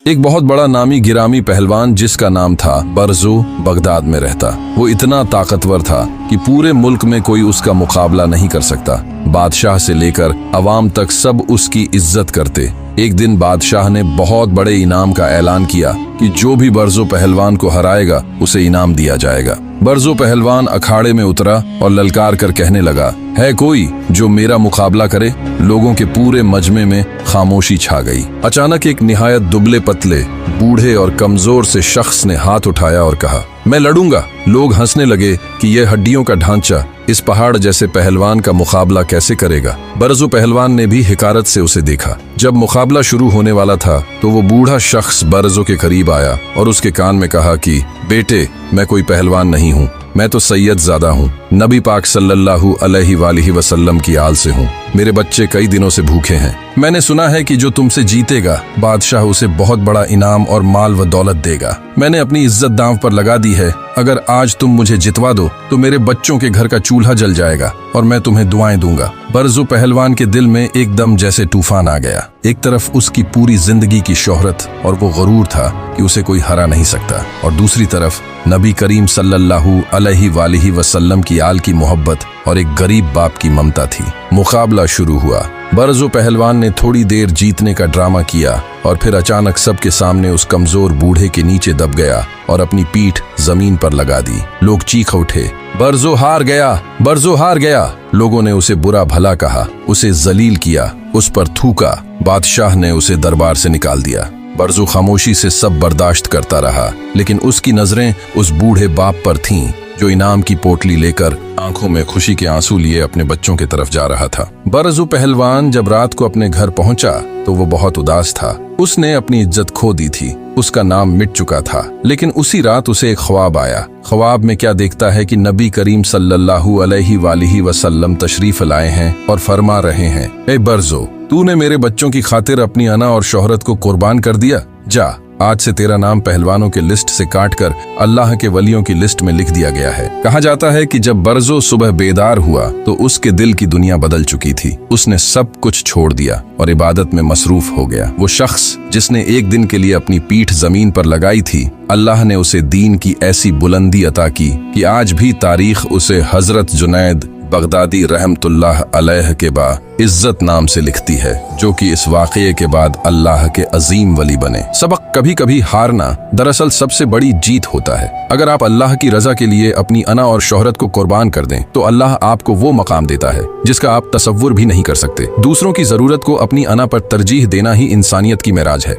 एक बहुत बड़ा नामी गिरामी पहलवान जिसका नाम था बरजो बगदाद में रहता। वो इतना ताकतवर था कि पूरे मुल्क में कोई उसका मुकाबला नहीं कर सकता। बादशाह से लेकर अवाम तक सब उसकी इज्जत करते। एक दिन बादशाह ने बहुत बड़े इनाम का ऐलान किया कि जो भी बरजो पहलवान को हराएगा उसे इनाम दिया जाएगा। बरजो पहलवान अखाड़े में उतरा और ललकार कर कहने लगा, है कोई जो मेरा मुकाबला करे? लोगों के पूरे मजमे में खामोशी छा गई। अचानक एक निहायत दुबले पतले बूढ़े और कमजोर से शख्स ने हाथ उठाया और कहा, मैं लड़ूंगा। लोग हंसने लगे कि यह हड्डियों का ढांचा इस पहाड़ जैसे पहलवान का मुकाबला कैसे करेगा। बरजो पहलवान ने भी हिकारत से उसे देखा। जब मुकाबला शुरू होने वाला था तो वो बूढ़ा शख्स बरजो के करीब आया और उसके कान में कहा कि बेटे, मैं कोई पहलवान नहीं हूँ, मैं तो सैयद ज़ादा हूँ, नबी पाक सल्लल्लाहु अलैहि वसल्लम की आल से हूँ। मेरे बच्चे कई दिनों से भूखे हैं। मैंने सुना है कि जो तुमसे जीतेगा बादशाह उसे बहुत बड़ा इनाम और माल व दौलत देगा। मैंने अपनी इज्जत दांव पर लगा दी है। अगर आज तुम मुझे जितवा दो तो मेरे बच्चों के घर का चूल्हा जल जाएगा और मैं तुम्हें दुआएं दूंगा। बरजो पहलवान के दिल में एकदम जैसे तूफान आ गया। एक तरफ उसकी पूरी जिंदगी की शोहरत और वो गुरूर था कि उसे कोई हरा नहीं सकता, और दूसरी तरफ नबी करीम सल्लल्लाहु अलैहि वसल्लम की आल की मोहब्बत और एक गरीब बाप की ममता थी। मुकाबला शुरू हुआ। बरजो पहलवान ने थोड़ी देर जीतने का ड्रामा किया और फिर अचानक सबके सामने उस कमजोर बूढ़े के नीचे दब गया और अपनी पीठ जमीन पर लगा दी। लोग चीख उठे, बरजो हार गया, बरजो हार गया। लोगों ने उसे बुरा भला कहा, उसे जलील किया, उस पर थूका। बादशाह ने उसे दरबार से निकाल दिया। बरजो खामोशी से सब बर्दाश्त करता रहा, लेकिन उसकी नजरें उस बूढ़े बाप पर थीं जो इनाम की पोटली लेकर आंखों में खुशी के आंसू लिए अपने बच्चों की तरफ जा रहा था। बरजो पहलवान जब रात को अपने घर पहुंचा तो वो बहुत उदास था। उसने अपनी इज्जत खो दी थी, उसका नाम मिट चुका था। लेकिन उसी रात उसे एक ख्वाब आया। ख्वाब में क्या देखता है कि नबी करीम सल्लल्लाहु अलैहि वसल्लम तशरीफ लाए हैं और फरमा रहे हैं, ए बरजो, तूने मेरे बच्चों की खातिर अपनी अना और शोहरत को कुर्बान कर दिया। जा, आज से तेरा नाम पहलवानों के लिस्ट से काटकर अल्लाह के वलियों की लिस्ट में लिख दिया गया है। कहा जाता है कि जब बरजो सुबह बेदार हुआ तो उसके दिल की दुनिया बदल चुकी थी। उसने सब कुछ छोड़ दिया और इबादत में मसरूफ हो गया। वो शख्स जिसने एक दिन के लिए अपनी पीठ जमीन पर लगाई थी, अल्लाह ने उसे दीन की ऐसी बुलंदी अता की कि आज भी तारीख उसे हजरत जुनैद बगदादी रहमतुल्लाह अलैह के बाद इज्जत नाम से लिखती है, जो कि इस वाक़ये के बाद अल्लाह के अजीम वली बने। सबक, कभी कभी हारना दरअसल सबसे बड़ी जीत होता है। अगर आप अल्लाह की रजा के लिए अपनी अना और शोहरत को कुर्बान कर दें तो अल्लाह आपको वो मकाम देता है जिसका आप तसव्वुर भी नहीं कर सकते। दूसरों की जरूरत को अपनी अना पर तरजीह देना ही इंसानियत की मेराज है।